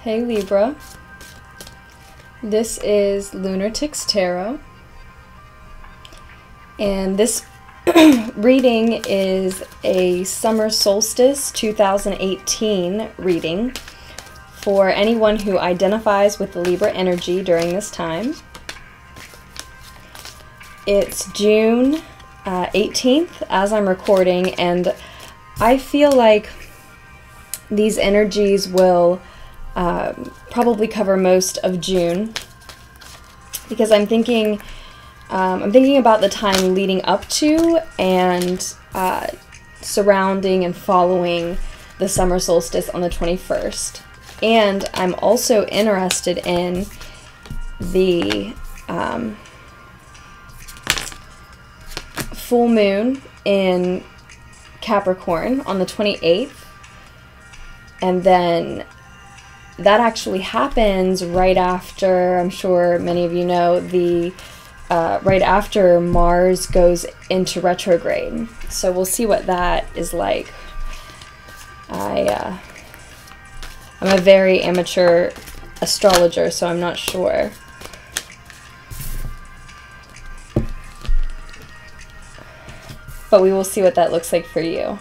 Hey Libra, this is Lunatics Tarot, and this reading is a Summer Solstice 2018 reading for anyone who identifies with the Libra energy during this time. It's June 18th as I'm recording, and I feel like these energies will probably cover most of June, because I'm thinking about the time leading up to and surrounding and following the summer solstice on the 21st. And I'm also interested in the full moon in Capricorn on the 28th, and then that actually happens right after, I'm sure many of you know, the right after Mars goes into retrograde. So we'll see what that is like. I'm a very amateur astrologer, so I'm not sure. But we will see what that looks like for you.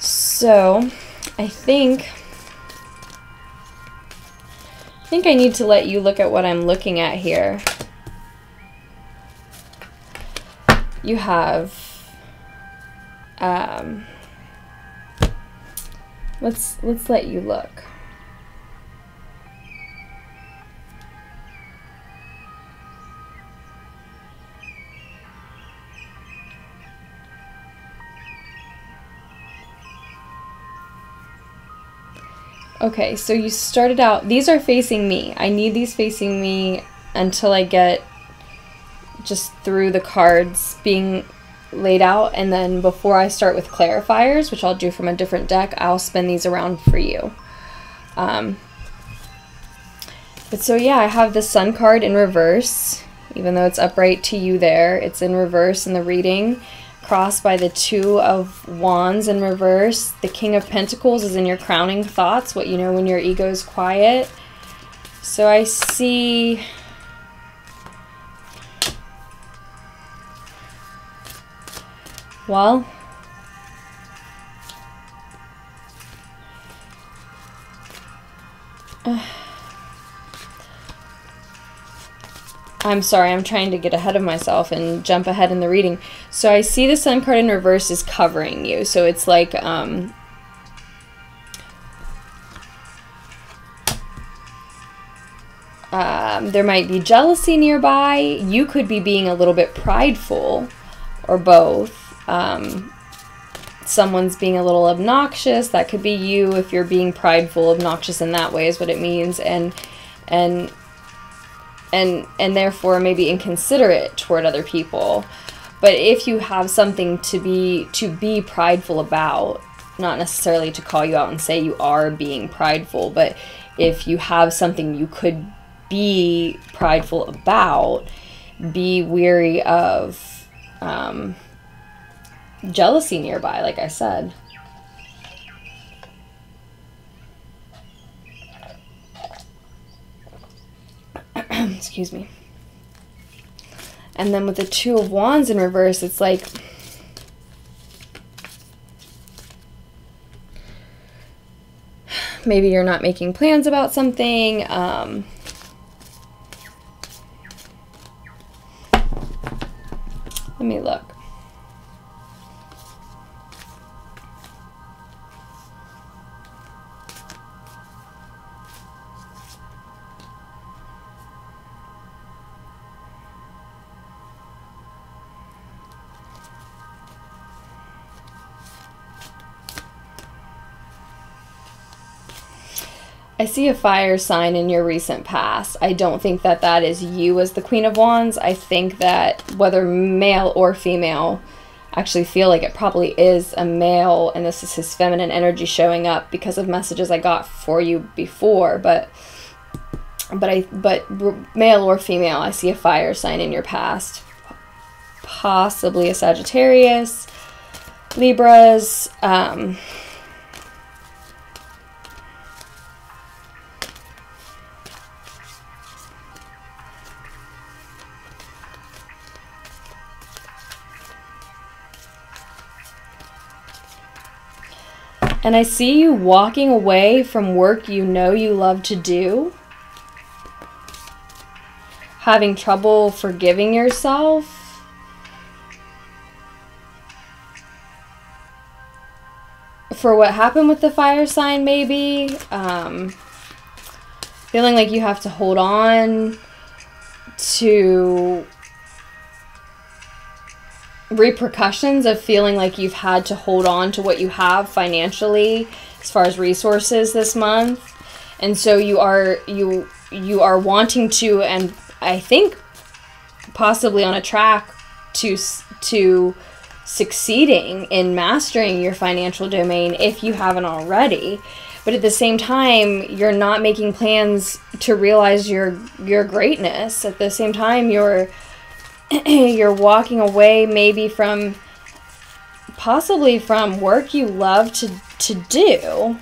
So, I think I need to let you look at what I'm looking at here. You have, let's let you look. Okay, so you started out, these are facing me. I need these facing me until I get just through the cards being laid out, and then before I start with clarifiers, which I'll do from a different deck, I'll spin these around for you. But so yeah, I have the Sun card in reverse, even though it's upright to you there. It's in reverse in the reading, crossed by the Two of Wands in reverse. The King of Pentacles is in your crowning thoughts, what you know when your ego is quiet. So I see well, I'm sorry, I'm trying to get ahead of myself and jump ahead in the reading. So I see the Sun card in reverse is covering you. So it's like, there might be jealousy nearby. You could be being a little bit prideful, or both. Someone's being a little obnoxious. That could be you if you're being prideful. Obnoxious in that way is what it means. And therefore maybe inconsiderate toward other people. But if you have something to be prideful about, not necessarily to call you out and say you are being prideful, but if you have something you could be prideful about, be weary of jealousy nearby, like I said. Excuse me. And then with the Two of Wands in reverse, it's like maybe you're not making plans about something. Let me look. I see a fire sign in your recent past. I don't think that that is you as the Queen of Wands. I think that whether male or female, I actually feel like it probably is a male, and this is his feminine energy showing up because of messages I got for you before. But male or female, I see a fire sign in your past. Possibly a Sagittarius, Libras, And I see you walking away from work you know you love to do. Having trouble forgiving yourself. For what happened with the fire sign, maybe. Feeling like you have to hold on to repercussions of feeling like you've had to hold on to what you have financially as far as resources this month. And so you are wanting to, and I think possibly on a track to succeeding in mastering your financial domain if you haven't already. But at the same time, you're not making plans to realize your greatness. At the same time, you're walking away maybe from, possibly from work you love to do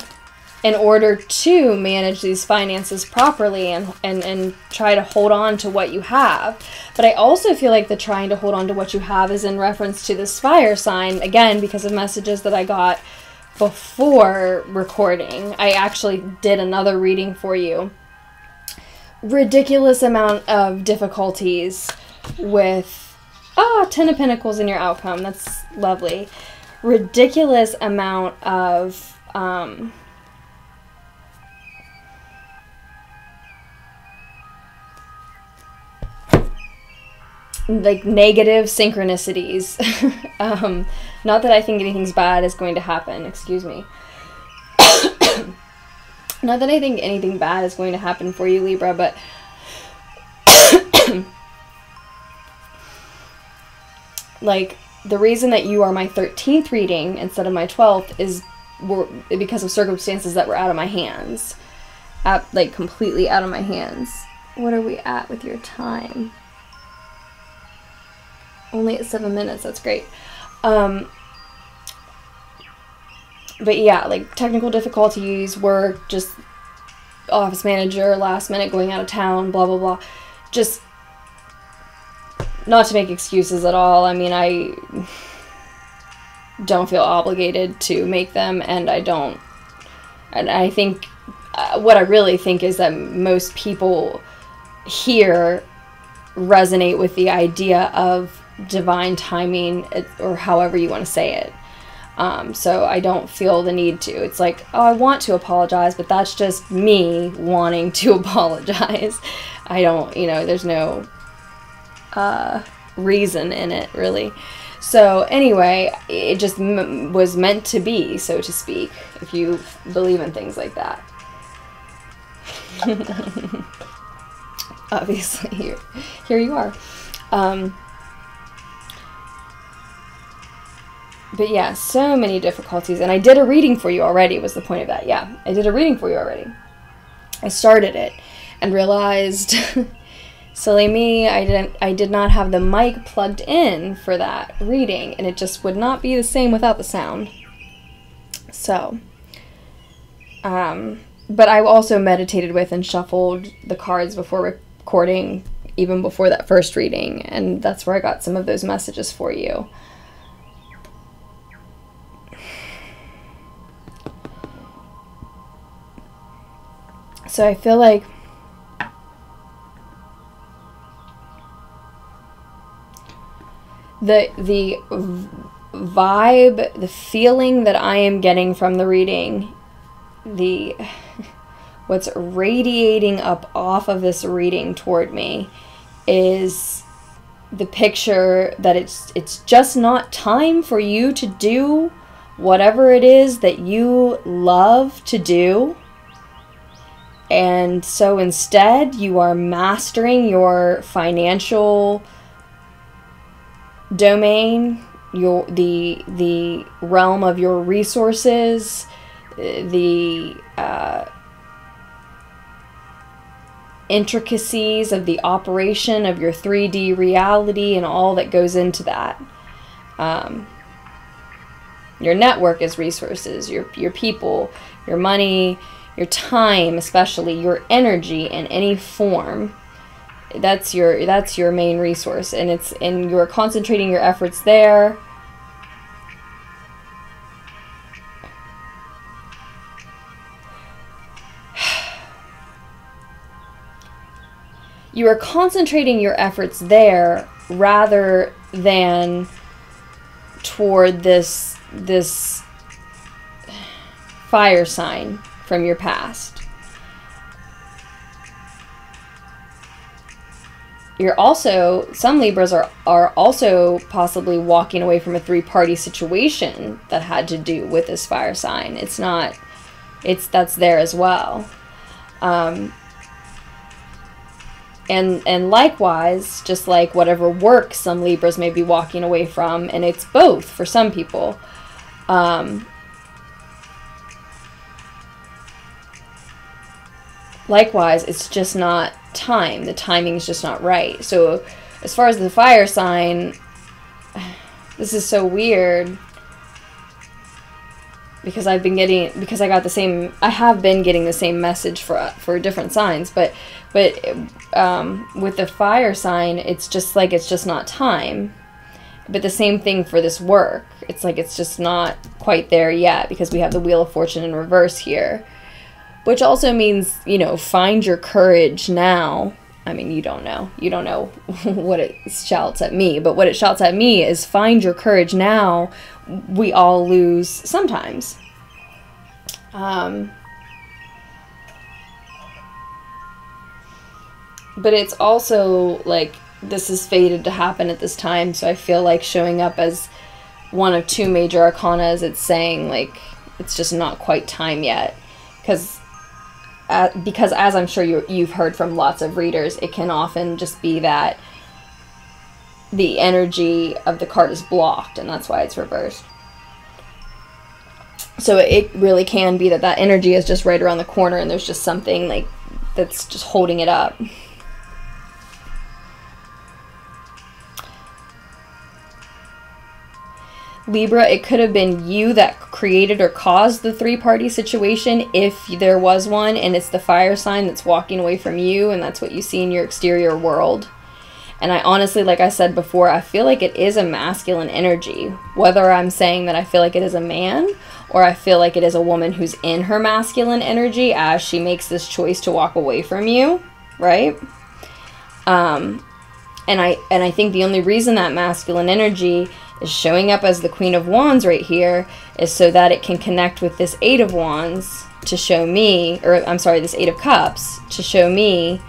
in order to manage these finances properly and try to hold on to what you have. But I also feel like the trying to hold on to what you have is in reference to this fire sign, again, because of messages that I got before recording. I actually did another reading for you. Ridiculous amount of difficulties with, Ten of Pentacles in your outcome. That's lovely. Ridiculous amount of, like negative synchronicities. Not that I think anything's bad is going to happen, excuse me. Not that I think anything bad is going to happen for you, Libra, but like the reason that you are my 13th reading instead of my 12th is because of circumstances that were out of my hands. Like completely out of my hands. What are we at with your time? Only at 7 minutes, that's great. But yeah, like technical difficulties, work, just office manager, last minute going out of town, blah, blah, blah. Just not to make excuses at all. I mean, I don't feel obligated to make them, and I don't. And I think, what I really think is that most people here resonate with the idea of divine timing, or however you want to say it. So I don't feel the need to. It's like, oh, I want to apologize, but that's just me wanting to apologize. I don't, there's no reason in it, really. So anyway, it just was meant to be, so to speak, if you believe in things like that. Obviously, here you are. But yeah, so many difficulties. And I did a reading for you already, was the point of that. Yeah, I did a reading for you already. I started it and realized, silly me, I did not have the mic plugged in for that reading, and it just would not be the same without the sound. So, but I also meditated with and shuffled the cards before recording, even before that first reading, and that's where I got some of those messages for you. So I feel like the vibe, the feeling that I am getting from the reading, what's radiating up off of this reading toward me is the picture that it's just not time for you to do whatever it is that you love to do. And so instead, you are mastering your financial domain, the realm of your resources, the intricacies of the operation of your 3D reality and all that goes into that. Your network is resources, your people, your money, your time, especially your energy in any form. That's your main resource, and you're concentrating your efforts there. you are concentrating your efforts there rather than toward this fire sign from your past. You're also, some Libras are also possibly walking away from a three-party situation that had to do with this fire sign. It's not, that's there as well. And likewise, just like whatever work some Libras may be walking away from, and it's both for some people. Likewise, it's just not time. The timing is just not right. So as far as the fire sign, this is so weird because I have been getting the same message for different signs, but with the fire sign, it's just not time. But the same thing for this work. It's like it's just not quite there yet because we have the Wheel of Fortune in reverse here. Which also means, you know, find your courage now. I mean, you don't know what it shouts at me, but what it shouts at me is find your courage now. We all lose sometimes. But it's also like this is fated to happen at this time, so I feel like showing up as one of two major arcanas, it's saying like it's just not quite time yet. Because as I'm sure you've heard from lots of readers, it can often just be that the energy of the card is blocked, and that's why it's reversed. So it really can be that energy is just right around the corner, and there's just something like that's just holding it up. Libra, it could have been you that created or caused the three-party situation, if there was one, and it's the fire sign that's walking away from you, and that's what you see in your exterior world. And I honestly, like I said before, I feel like it is a masculine energy. Whether I'm saying that I feel like it is a man, or I feel like it is a woman who's in her masculine energy as she makes this choice to walk away from you, right? And I think the only reason that masculine energy is showing up as the Queen of Wands right here is so that it can connect with this Eight of Wands to show me, or I'm sorry, this Eight of Cups to show me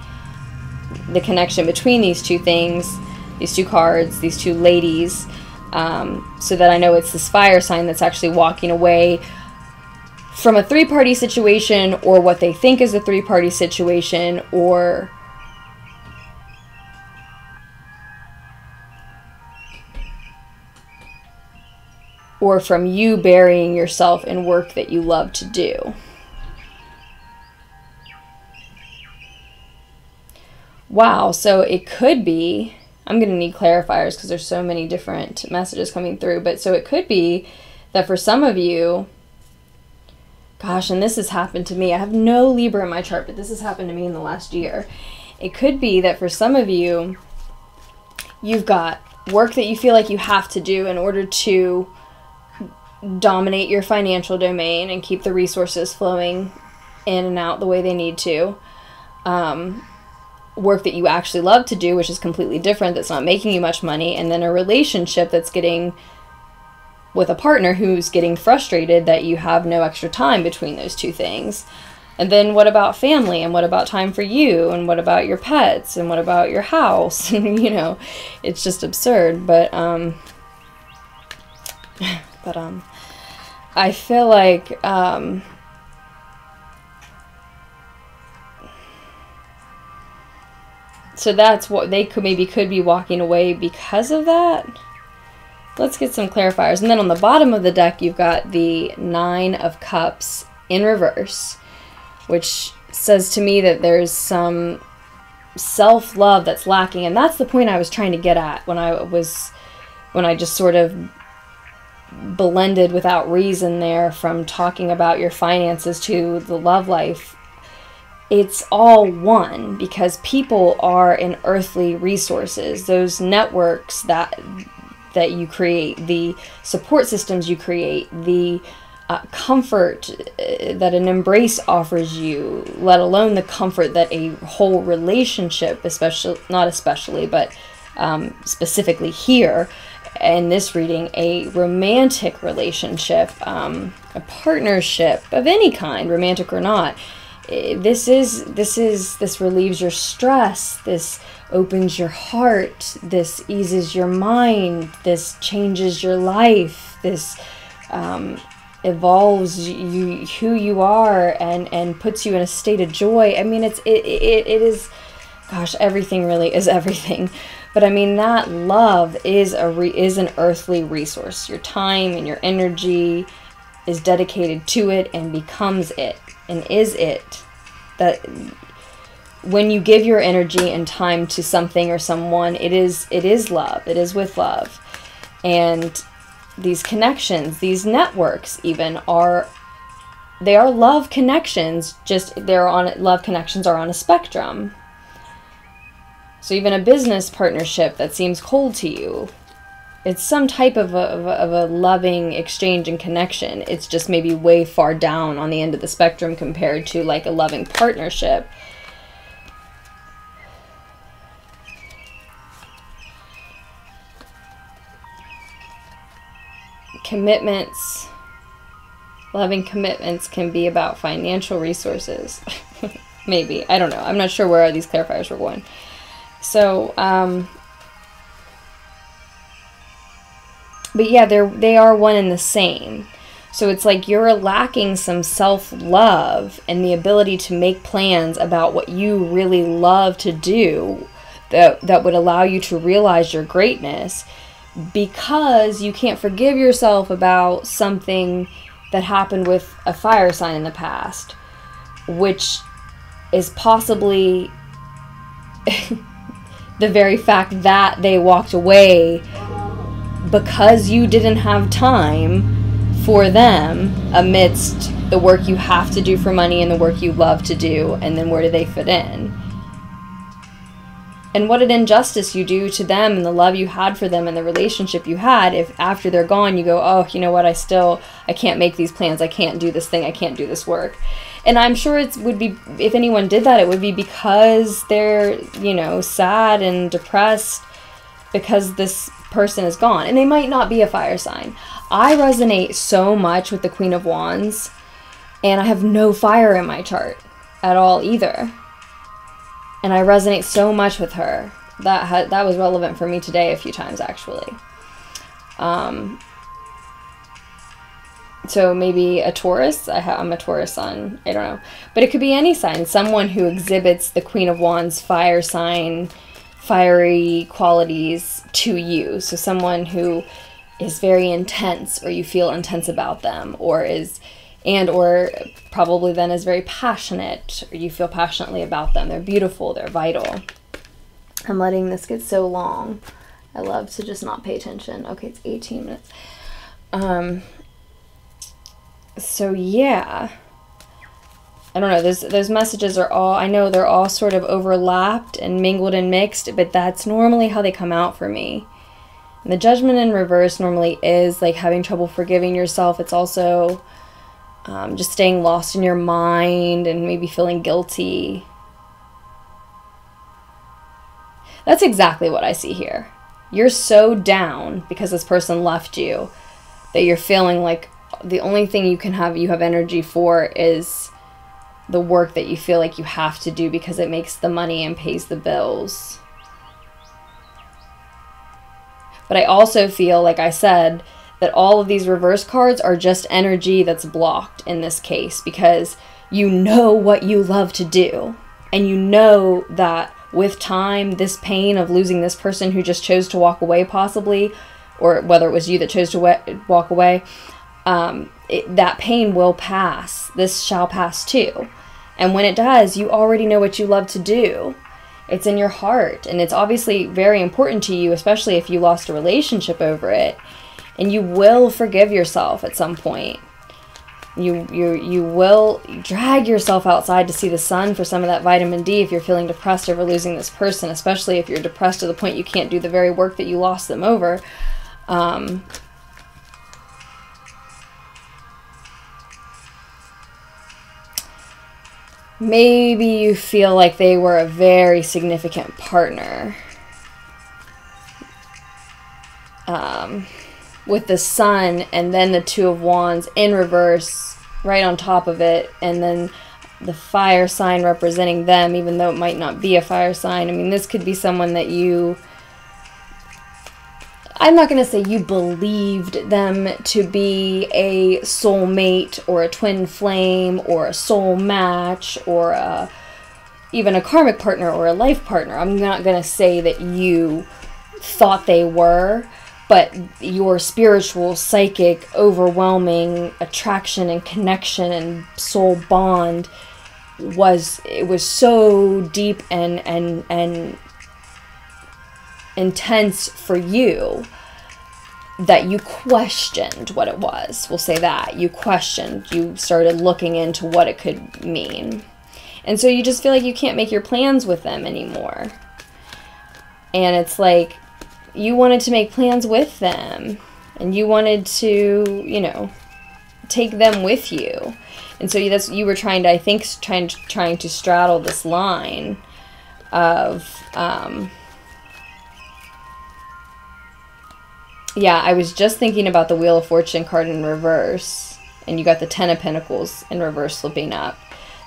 the connection between these two things, these two cards, these two ladies, so that I know it's this fire sign that's actually walking away from a three-party situation, or what they think is a three-party situation, or from you burying yourself in work that you love to do. Wow, so it could be, I'm going to need clarifiers because there's so many different messages coming through, but so it could be that for some of you, gosh, and this has happened to me. I have no Libra in my chart, but this has happened to me in the last year. It could be that for some of you, you've got work that you feel like you have to do in order to dominate your financial domain and keep the resources flowing in and out the way they need to. Work that you actually love to do, which is completely different, that's not making you much money, and then a relationship that's getting with a partner who's getting frustrated that you have no extra time between those two things. And then what about family, and what about time for you, and what about your pets, and what about your house? You know, it's just absurd. But I feel like so that's what they could be walking away because of that. Let's get some clarifiers. And then on the bottom of the deck, you've got the Nine of Cups in reverse, which says to me that there's some self-love that's lacking. And that's the point I was trying to get at when I just sort of blended without reason there from talking about your finances to the love life. It's all one, because people are in earthly resources. Those networks that you create, the support systems you create, the comfort that an embrace offers you, let alone the comfort that a whole relationship, but specifically here in this reading, a romantic relationship, a partnership of any kind, romantic or not, this relieves your stress, this opens your heart, this eases your mind, this changes your life, this evolves who you are and puts you in a state of joy. I mean, it is, gosh, everything really is everything. But I mean, that love is an earthly resource. Your time and your energy is dedicated to it and becomes it and is it. That when you give your energy and time to something or someone, it is love. It is with love. And these connections, these networks even are love connections, just love connections are on a spectrum. So even a business partnership that seems cold to you, it's some type of a loving exchange and connection. It's just maybe way far down on the end of the spectrum compared to like a loving partnership. Commitments, loving commitments can be about financial resources. Maybe, I don't know. I'm not sure where these clarifiers were going. So, but yeah, they are one and the same. So it's like you're lacking some self-love and the ability to make plans about what you really love to do that would allow you to realize your greatness, because you can't forgive yourself about something that happened with a fire sign in the past, which is possibly the very fact that they walked away because you didn't have time for them amidst the work you have to do for money and the work you love to do, and then where do they fit in? And what an injustice you do to them and the love you had for them and the relationship you had if after they're gone you go, oh, you know what, I can't make these plans, I can't do this thing, I can't do this work. And I'm sure it would be, if anyone did that, it would be because they're, sad and depressed because this person is gone. And they might not be a fire sign. I resonate so much with the Queen of Wands, and I have no fire in my chart at all either. And I resonate so much with her. That was relevant for me today a few times, actually. So maybe a Taurus. I'm a Taurus sun. I don't know. But it could be any sign. Someone who exhibits the Queen of Wands fire sign, fiery qualities to you. So someone who is very intense, or you feel intense about them, or probably then is very passionate, or you feel passionately about them. They're beautiful. They're vital. I'm letting this get so long. I love to just not pay attention. Okay, it's 18 minutes. So yeah, I don't know, those messages are all, I know they're all sort of overlapped and mingled and mixed, but that's normally how they come out for me. And the Judgment in reverse normally is like having trouble forgiving yourself. It's also just staying lost in your mind and maybe feeling guilty. That's exactly what I see here. You're so down because this person left you that you're feeling like the only thing you have energy for is the work that you feel like you have to do because it makes the money and pays the bills. But I also feel, like I said, that all of these reverse cards are just energy that's blocked in this case, because you know what you love to do, and you know that with time, this pain of losing this person who just chose to walk away possibly, or whether it was you that chose to walk away, that pain will pass. This shall pass too. And when it does, you already know what you love to do. It's in your heart, and it's obviously very important to you, especially if you lost a relationship over it. And you will forgive yourself at some point. You will drag yourself outside to see the sun for some of that vitamin D if you're feeling depressed over losing this person, especially if you're depressed to the point you can't do the very work that you lost them over. maybe you feel like they were a very significant partner. With the Sun and then the Two of Wands in reverse right on top of it, and then the fire sign representing them, even though it might not be a fire sign. I mean, this could be someone that you, I'm not going to say you believed them to be a soulmate or a twin flame or a soul match or even a karmic partner or a life partner. I'm not going to say that you thought they were, but your spiritual, psychic, overwhelming attraction and connection and soul bond was so deep and intense for you that you questioned what it was. We'll say that. You questioned. You started looking into what it could mean. And so you just feel like you can't make your plans with them anymore. And it's like, you wanted to make plans with them, and you wanted to, you know, take them with you. And so you were trying to, I think, trying to straddle this line of, yeah, I was just thinking about the Wheel of Fortune card in reverse, and you got the Ten of Pentacles in reverse flipping up.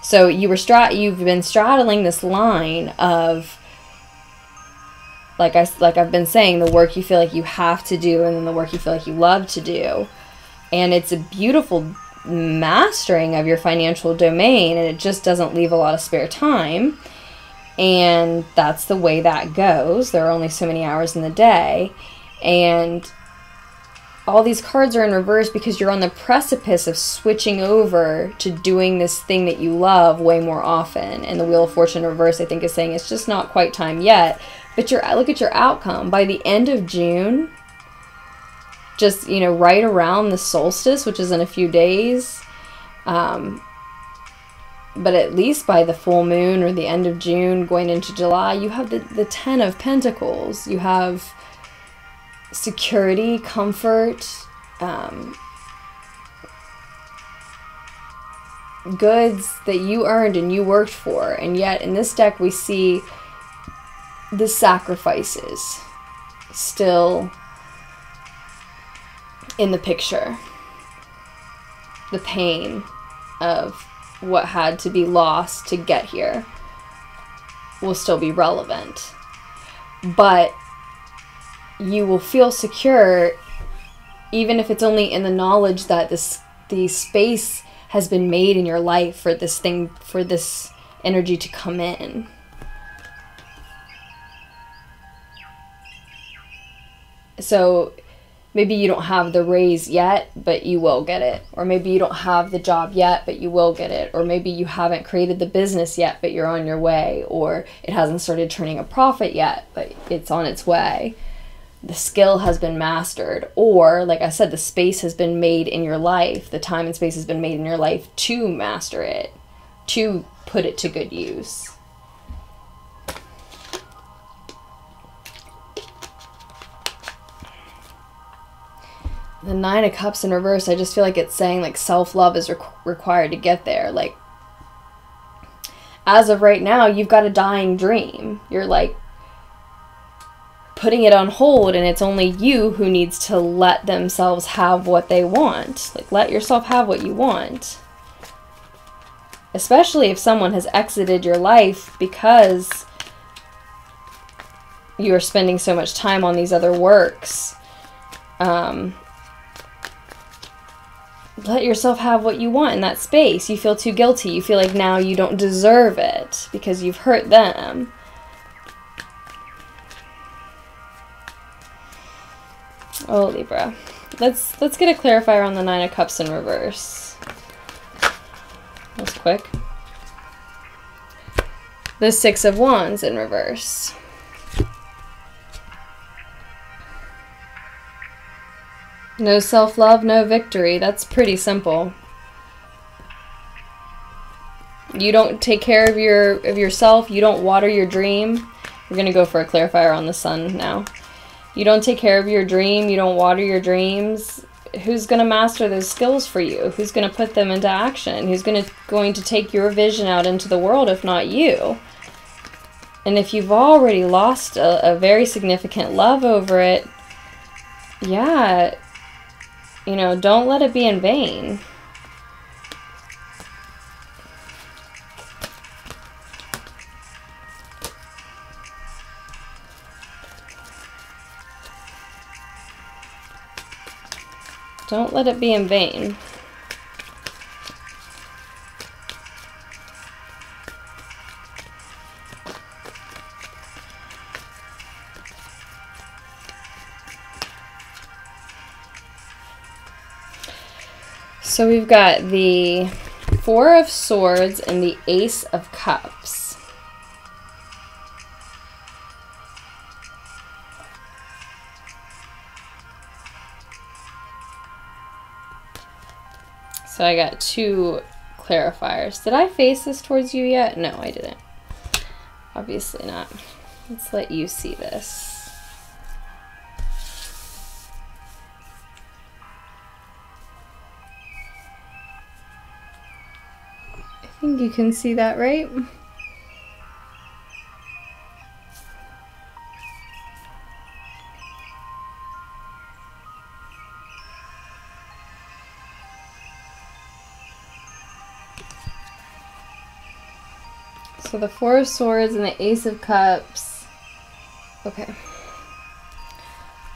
So you've been straddling this line of, like I've been saying, the work you feel like you have to do, and then the work you feel like you love to do. And it's a beautiful mastering of your financial domain, and it just doesn't leave a lot of spare time. And that's the way that goes. There are only so many hours in the day. And all these cards are in reverse because you're on the precipice of switching over to doing this thing that you love way more often. And the Wheel of Fortune reverse, I think, is saying it's just not quite time yet. But look at your outcome. By the end of June, just, you know, right around the solstice, which is in a few days, but at least by the full moon or the end of June going into July, you have the Ten of Pentacles. You have security, comfort, goods that you earned and you worked for. And yet in this deck we see the sacrifices still in the picture. The pain of what had to be lost to get here will still be relevant. But you will feel secure even if it's only in the knowledge that the space has been made in your life for this energy to come in. So maybe you don't have the raise yet, but you will get it. Or maybe you don't have the job yet, but you will get it. Or maybe you haven't created the business yet, but you're on your way. Or it hasn't started turning a profit yet, but it's on its way. The skill has been mastered. Or, like I said, the space has been made in your life. The time and space has been made in your life to master it, to put it to good use. The Nine of Cups in reverse, I just feel like it's saying, like, self-love is required to get there. Like, as of right now, you've got a dying dream. You're, like, putting it on hold, and it's only you who needs to let themselves have what they want. Like, let yourself have what you want. Especially if someone has exited your life because you are spending so much time on these other works. Let yourself have what you want in that space. You feel too guilty. You feel like now you don't deserve it because you've hurt them. Oh, Libra. Let's get a clarifier on the Nine of Cups in reverse. That's quick. The Six of Wands in reverse. No self-love, no victory. That's pretty simple. You don't take care of yourself. You don't water your dream. We're going to go for a clarifier on the Sun now. You don't take care of your dream. You don't water your dreams. who's going to master those skills for you? Who's going to put them into action? Who's going to take your vision out into the world, if not you? And if you've already lost a very significant love over it, yeah, you know, don't let it be in vain. Don't let it be in vain. So we've got the Four of Swords and the Ace of Cups. So I got two clarifiers. Did I face this towards you yet? No, I didn't. Obviously not. Let's let you see this. I think you can see that, right? So the Four of Swords and the Ace of Cups. Okay.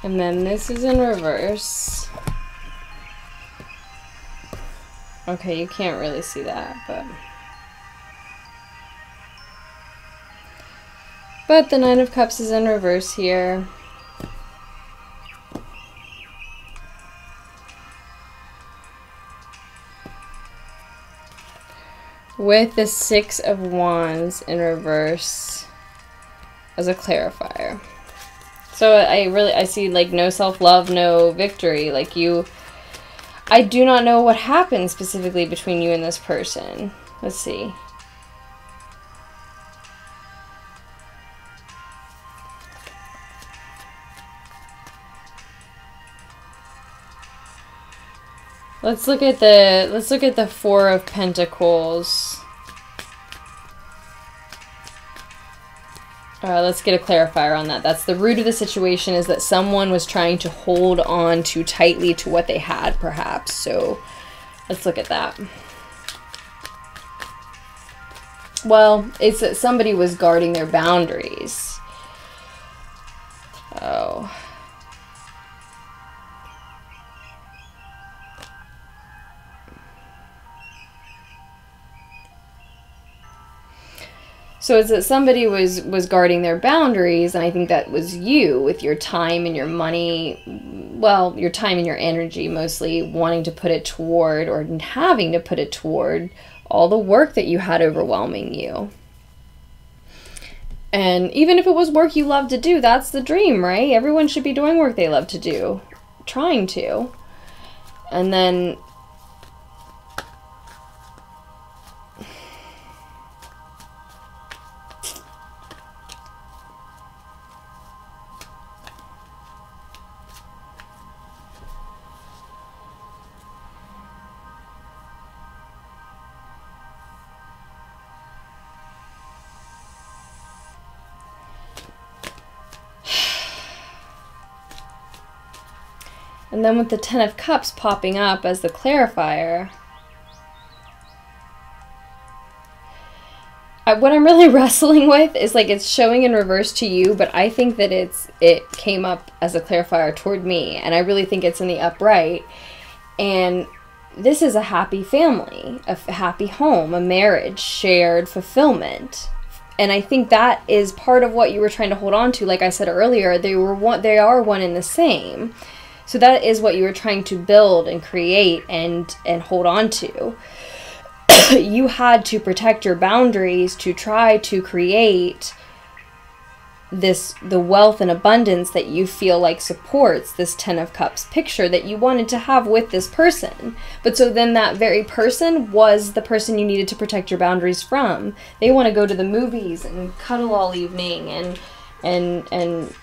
And then this is in reverse. Okay, you can't really see that, but the Nine of Cups is in reverse here. With the Six of Wands in reverse as a clarifier. So I see like no self-love, no victory. Like I do not know what happened specifically between you and this person. Let's see. Let's look at the Four of Pentacles. Let's get a clarifier on that. That's the root of the situation, is that someone was trying to hold on too tightly to what they had, perhaps. So let's look at that. Well, it's that somebody was guarding their boundaries. Oh. So it's that somebody was guarding their boundaries, and I think that was you, with your time and your money, well, your time and your energy mostly, wanting to put it toward, or having to put it toward, all the work that you had overwhelming you. And even if it was work you love to do, that's the dream, right? Everyone should be doing work they love to do, trying to. And then And then with the Ten of Cups popping up as the clarifier, what I'm really wrestling with is, like, it's showing in reverse to you, but I think that it came up as a clarifier toward me, and I really think it's in the upright. And this is a happy family, a happy home, a marriage, shared fulfillment. And I think that is part of what you were trying to hold on to. Like I said earlier, they are one and the same. So that is what you were trying to build and create and hold on to. You had to protect your boundaries to try to create the wealth and abundance that you feel like supports this Ten of Cups picture that you wanted to have with this person. But so then that very person was the person you needed to protect your boundaries from. They want to go to the movies and cuddle all evening and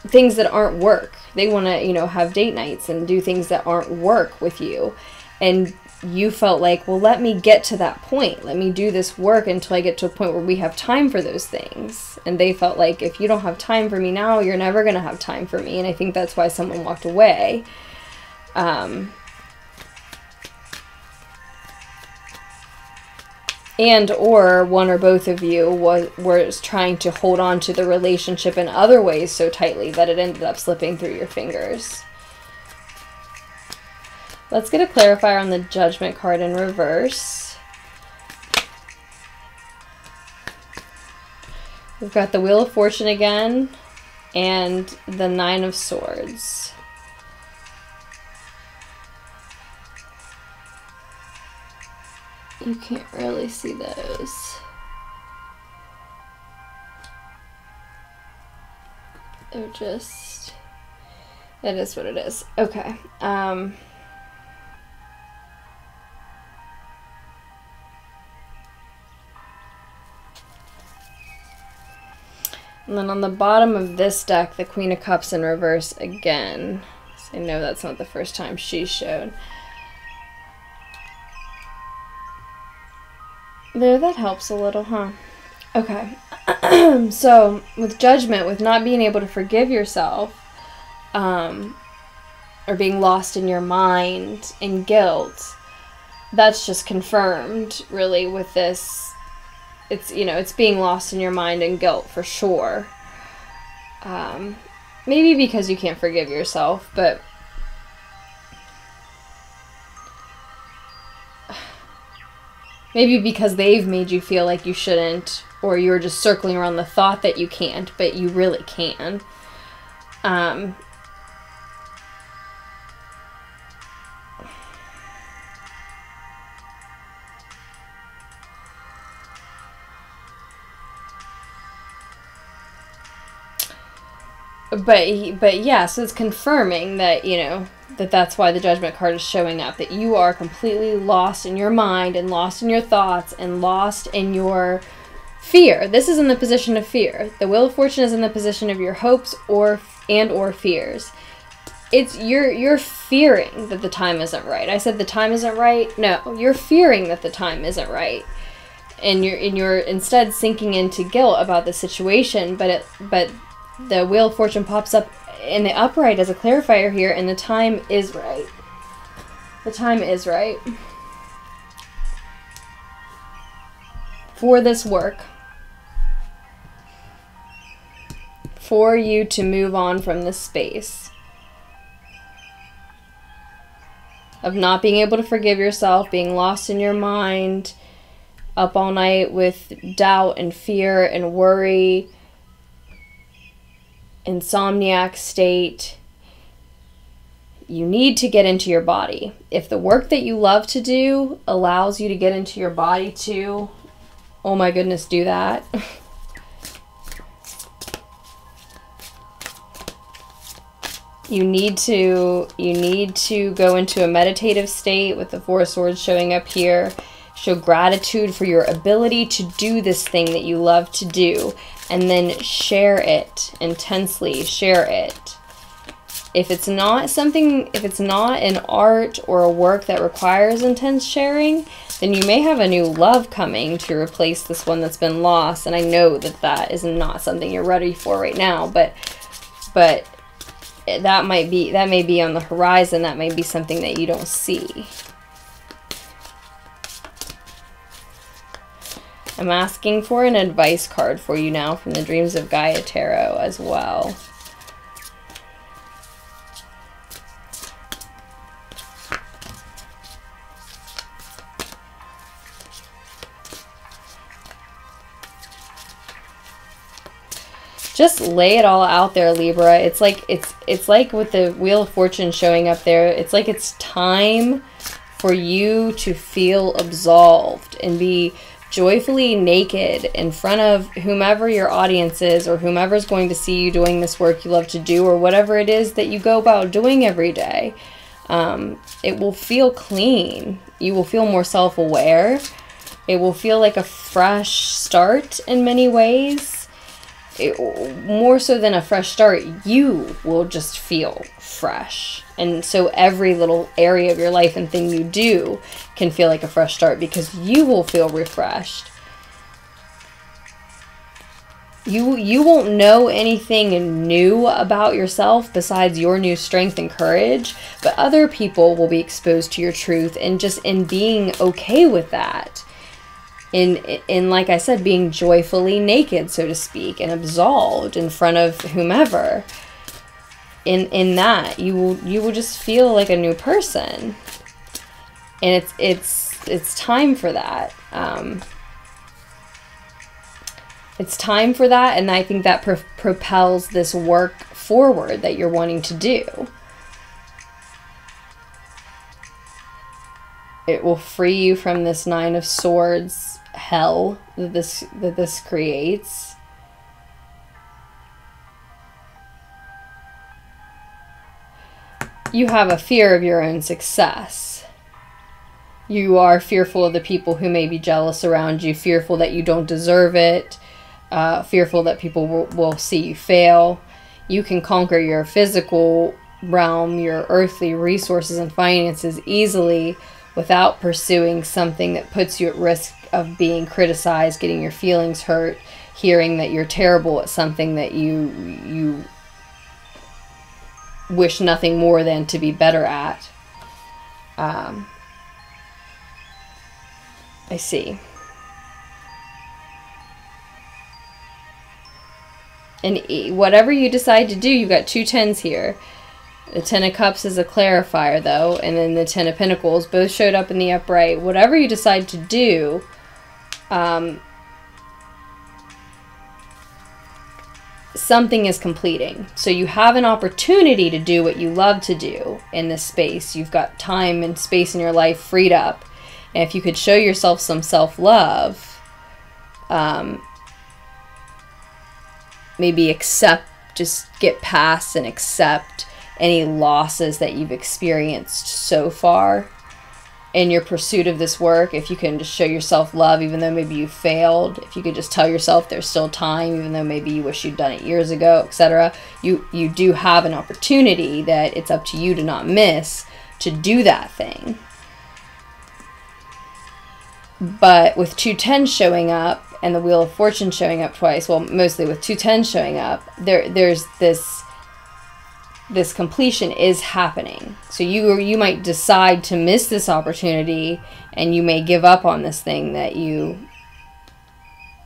things that aren't work. They want to, you know, have date nights and do things that aren't work with you. And you felt like, well, let me get to that point. Let me do this work until I get to a point where we have time for those things. And they felt like, if you don't have time for me now, you're never going to have time for me. And I think that's why someone walked away. And or one or both of you was trying to hold on to the relationship in other ways so tightly that it ended up slipping through your fingers. Let's get a clarifier on the Judgment card in reverse. We've got the Wheel of Fortune again and the Nine of Swords. You can't really see those. They're just... It is what it is. Okay. And then on the bottom of this deck, the Queen of Cups in reverse again. So I know that's not the first time she showed. There, that helps a little, huh? Okay. So, with Judgment, with not being able to forgive yourself, or being lost in your mind in guilt, that's just confirmed, really, with this. It's, you know, it's being lost in your mind and guilt for sure. Maybe because you can't forgive yourself, but maybe because they've made you feel like you shouldn't, or you're just circling around the thought that you can't, but you really can. But yeah, so it's confirming that, you know, that's why the Judgment card is showing up, that you are completely lost in your mind and lost in your thoughts and lost in your fear. This is in the position of fear. The Wheel of Fortune is in the position of your hopes or fears. It's you're fearing that the time isn't right. I said the time isn't right. No, you're fearing that the time isn't right. And you're instead sinking into guilt about the situation, but the Wheel of Fortune pops up in the upright as a clarifier here, and the time is right. The time is right. For this work. For you to move on from this space. Of not being able to forgive yourself, being lost in your mind, up all night with doubt and fear and worry, insomniac state. You need to get into your body. If the work that you love to do allows you to get into your body too, oh my goodness, do that. You need to go into a meditative state with the Four of Swords showing up here. Show gratitude for your ability to do this thing that you love to do, and then share it intensely. Share it. If it's not an art or a work that requires intense sharing, then you may have a new love coming to replace this one that's been lost. And I know that is not something you're ready for right now, but that may be on the horizon. That may be something that you don't see. I'm asking for an advice card for you now from the Dreams of Gaia Tarot as well. Just lay it all out there, Libra. It's like with the Wheel of Fortune showing up there, it's like it's time for you to feel absolved and be joyfully naked in front of whomever your audience is, or whomever's going to see you doing this work you love to do, or whatever it is that you go about doing every day. It will feel clean. You will feel more self-aware. It will feel like a fresh start in many ways. more so than a fresh start, you will just feel fresh. And so every little area of your life and thing you do can feel like a fresh start, because you will feel refreshed. You won't know anything new about yourself besides your new strength and courage, but other people will be exposed to your truth, and just in being okay with that. In like I said, being joyfully naked, so to speak, and absolved in front of whomever. In that, you will just feel like a new person. And it's time for that. It's time for that, and I think that propels this work forward that you're wanting to do. It will free you from this Nine of Swords hell that this creates. You have a fear of your own success. You are fearful of the people who may be jealous around you, fearful that you don't deserve it, fearful that people will see you fail. You can conquer your physical realm, your earthly resources and finances easily without pursuing something that puts you at risk of being criticized, getting your feelings hurt, hearing that you're terrible at something that you wish nothing more than to be better at. I see. And whatever you decide to do, you've got 2 tens here. The Ten of Cups is a clarifier, though, and then the Ten of Pentacles both showed up in the upright. Whatever you decide to do, something is completing. So you have an opportunity to do what you love to do in this space. You've got time and space in your life freed up. And if you could show yourself some self-love, maybe just get past and accept any losses that you've experienced so far in your pursuit of this work. If you can just show yourself love, even though maybe you failed, if you could just tell yourself there's still time, even though maybe you wish you'd done it years ago, etc., you do have an opportunity that it's up to you to not miss to do that thing. But with 2 tens showing up and the Wheel of Fortune showing up twice, well, mostly with 2 tens showing up, there's this completion is happening. So you might decide to miss this opportunity, and you may give up on this thing that you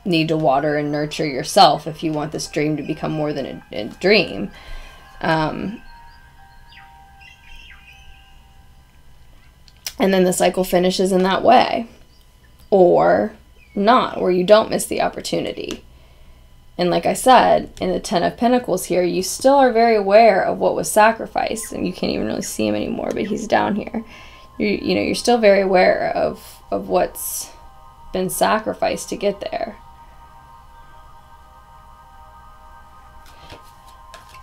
need to water and nurture yourself if you want this dream to become more than a dream. And then the cycle finishes in that way. Or not, or you don't miss the opportunity. And like I said, in the Ten of Pentacles here, you still are very aware of what was sacrificed. And you can't even really see him anymore, but he's down here. You're still very aware of what's been sacrificed to get there.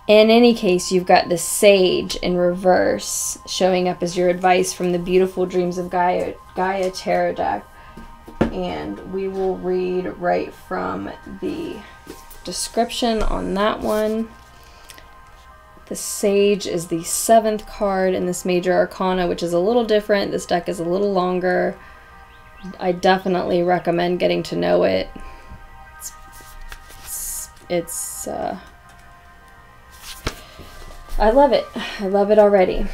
In any case, you've got the Sage in reverse showing up as your advice from the Beautiful Dreams of Gaia tarot deck. And we will read right from the description on that one. The Sage is the 7th card in this Major Arcana, which is a little different. This deck is a little longer. I definitely recommend getting to know it. It's I love it. I love it already.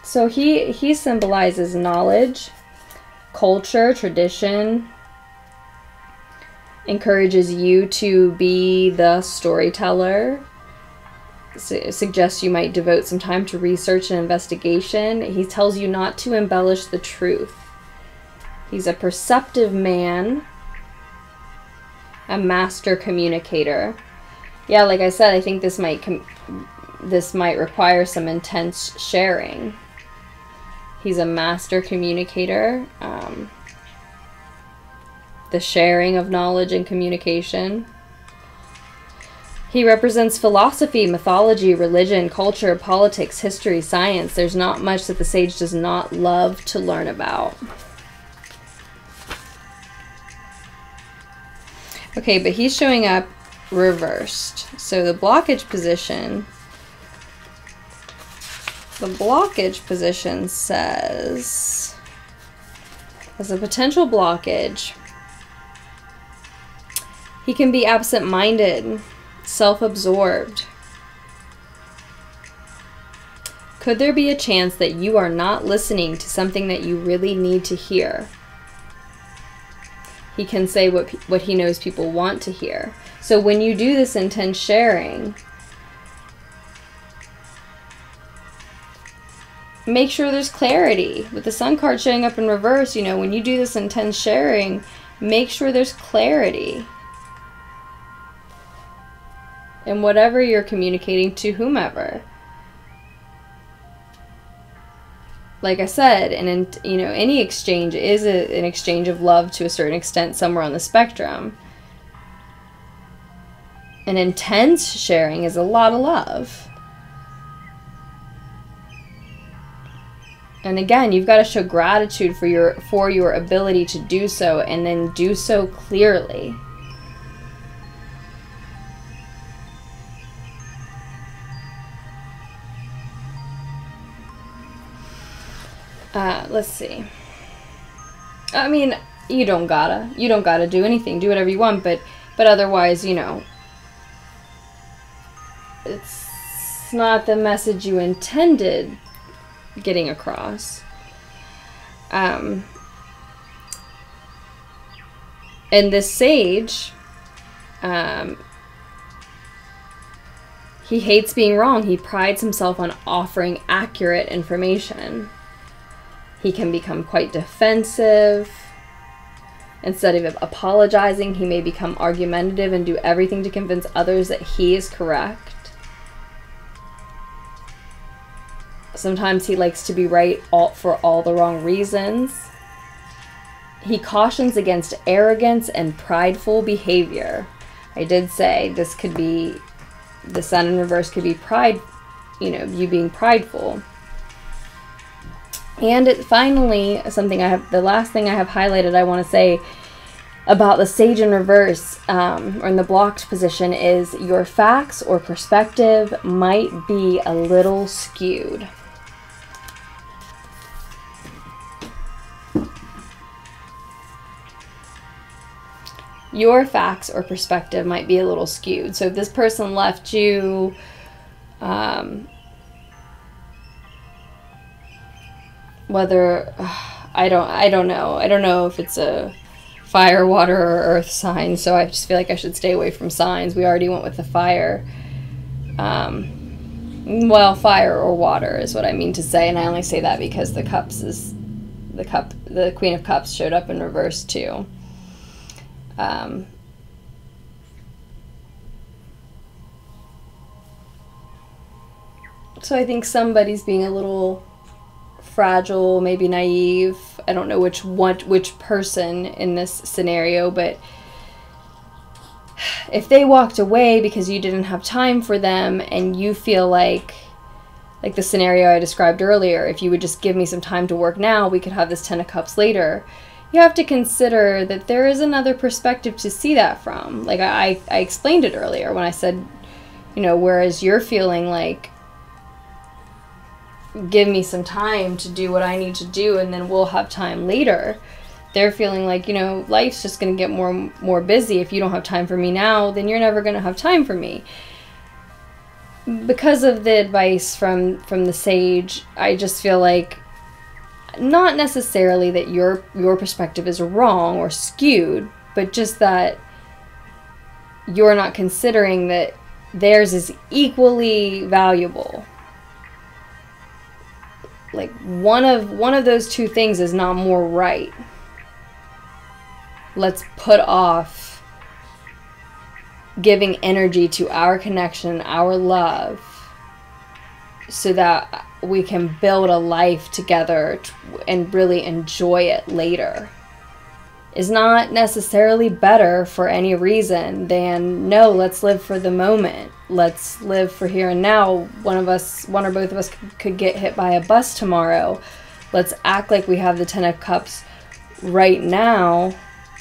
So he symbolizes knowledge, culture, tradition, encourages you to be the storyteller, suggests you might devote some time to research and investigation. He tells you not to embellish the truth. He's a perceptive man, a master communicator. Yeah, like I said, I think this might require some intense sharing. He's a master communicator. The sharing of knowledge and communication. He represents philosophy, mythology, religion, culture, politics, history, science. There's not much that the Sage does not love to learn about. Okay, but he's showing up reversed. So the blockage position says, as a potential blockage, he can be absent-minded, self-absorbed. Could there be a chance that you are not listening to something that you really need to hear? He can say what he knows people want to hear. So when you do this intense sharing, make sure there's clarity. With the Sun card showing up in reverse, you know, when you do this intense sharing, make sure there's clarity in whatever you're communicating to whomever. Like I said, and you know, any exchange is an exchange of love to a certain extent somewhere on the spectrum. An intense sharing is a lot of love. And again, you've got to show gratitude for your ability to do so, and then do so clearly. Let's see. I mean, you don't gotta do anything. Do whatever you want, but otherwise, you know, it's not the message you intended getting across. And this sage, he hates being wrong. He prides himself on offering accurate information. He can become quite defensive. Instead of apologizing, he may become argumentative and do everything to convince others that he is correct. Sometimes he likes to be right for all the wrong reasons. He cautions against arrogance and prideful behavior. I did say this could be, the Sun in reverse could be pride, you know, you being prideful. And finally, the last thing I have highlighted I want to say about the Sage in reverse, or in the blocked position, is your facts or perspective might be a little skewed. Your facts or perspective might be a little skewed. So if this person left you, whether, I don't know if it's a fire, water, or earth sign, so I just feel like I should stay away from signs. We already went with the fire. Well, fire or water is what I mean to say, and I only say that because the Queen of Cups showed up in reverse too. So I think somebody's being a little fragile, maybe naive. I don't know which person in this scenario, but if they walked away because you didn't have time for them, and you feel like the scenario I described earlier, if you would just give me some time to work now, we could have this 10 of Cups later. You have to consider that there is another perspective to see that from. Like I explained it earlier when I said, you know, whereas you're feeling like, give me some time to do what I need to do and then we'll have time later. They're feeling like, you know, life's just going to get more busy. If you don't have time for me now, then you're never going to have time for me. Because of the advice from the Sage, I just feel like, not necessarily that your perspective is wrong or skewed, but just that you're not considering that theirs is equally valuable. Like one of those two things is not more right. Let's put off giving energy to our connection, our love, so that we can build a life together and really enjoy it later. Is not necessarily better for any reason than, no, let's live for the moment. Let's live for here and now. One or both of us could get hit by a bus tomorrow. Let's act like we have the 10 of Cups right now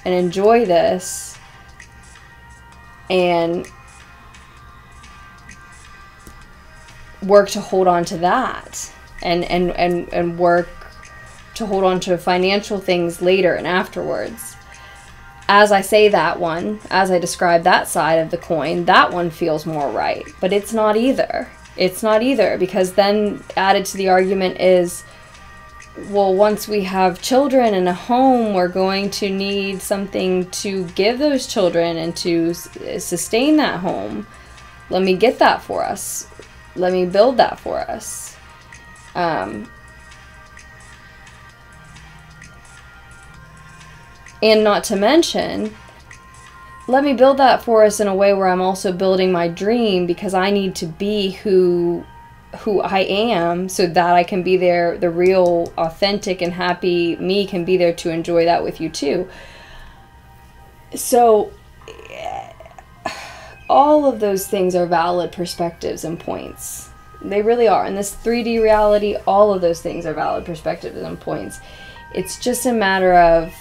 and enjoy this. And work to hold on to that, and work to hold on to financial things later and afterwards. As I say that one, as I describe that side of the coin, that one feels more right. But it's not either. It's not either, because then added to the argument is, well, once we have children and a home, we're going to need something to give those children and to sustain that home. Let me get that for us. Let me build that for us. And not to mention, let me build that for us in a way where I'm also building my dream, because I need to be who I am so that I can be there, the real, authentic, and happy me can be there to enjoy that with you too. So all of those things are valid perspectives and points. They really are. In this 3D reality, all of those things are valid perspectives and points. It's just a matter of,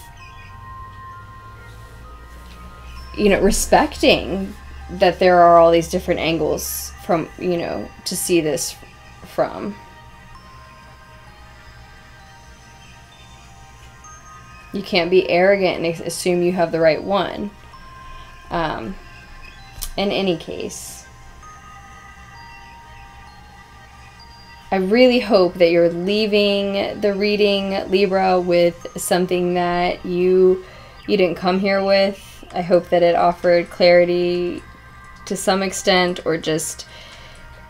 you know, respecting that there are all these different angles from, you know, to see this from. You can't be arrogant and assume you have the right one. In any case, I really hope that you're leaving the reading, Libra, with something that you didn't come here with. I hope that it offered clarity to some extent, or just,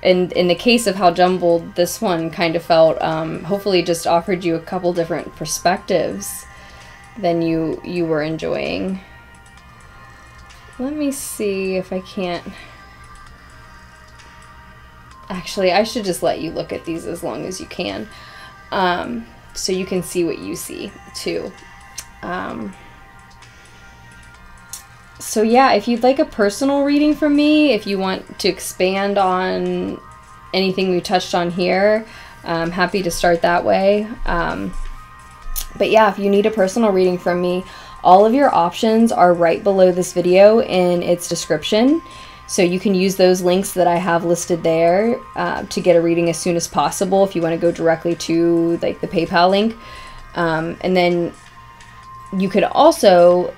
in the case of how jumbled this one kind of felt, hopefully just offered you a couple different perspectives than you were enjoying. Let me see if I can't... Actually, I should just let you look at these as long as you can, so you can see what you see too. So yeah, if you'd like a personal reading from me, if you want to expand on anything we touched on here, I'm happy to start that way. But yeah, if you need a personal reading from me, all of your options are right below this video in its description. So you can use those links that I have listed there to get a reading as soon as possible if you want to go directly to like the PayPal link. And then you could also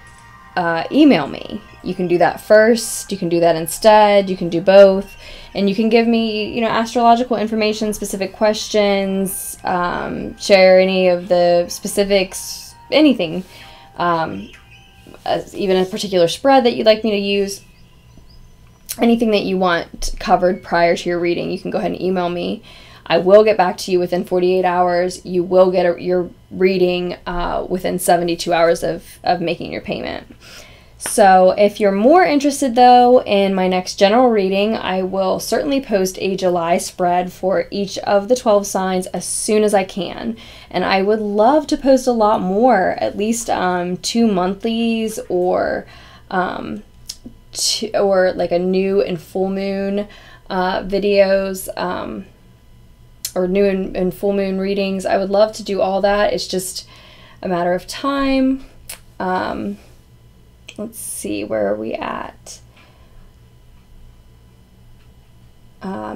email me. You can do that first, you can do that instead, you can do both, and you can give me, you know, astrological information, specific questions, share any of the specifics, anything, even a particular spread that you'd like me to use, anything that you want covered prior to your reading. You can go ahead and email me. I will get back to you within 48 hours. You will get your reading within 72 hours of making your payment. So if you're more interested, though, in my next general reading, I will certainly post a July spread for each of the 12 signs as soon as I can. And I would love to post a lot more, at least 2 monthlies, or like a new and full moon videos, or new and full moon readings. I would love to do all that. It's just a matter of time. Let's see, where are we at?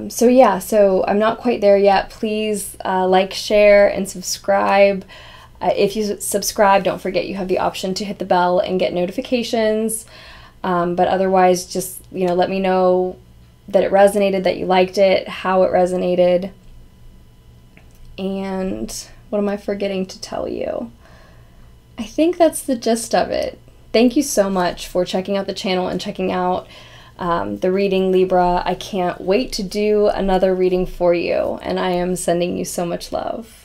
So yeah, so I'm not quite there yet. Please like, share, and subscribe. If you subscribe, don't forget you have the option to hit the bell and get notifications. But otherwise, just, you know, let me know that it resonated, that you liked it, how it resonated. And what am I forgetting to tell you? I think that's the gist of it. Thank you so much for checking out the channel and checking out the reading, Libra. I can't wait to do another reading for you, and I am sending you so much love.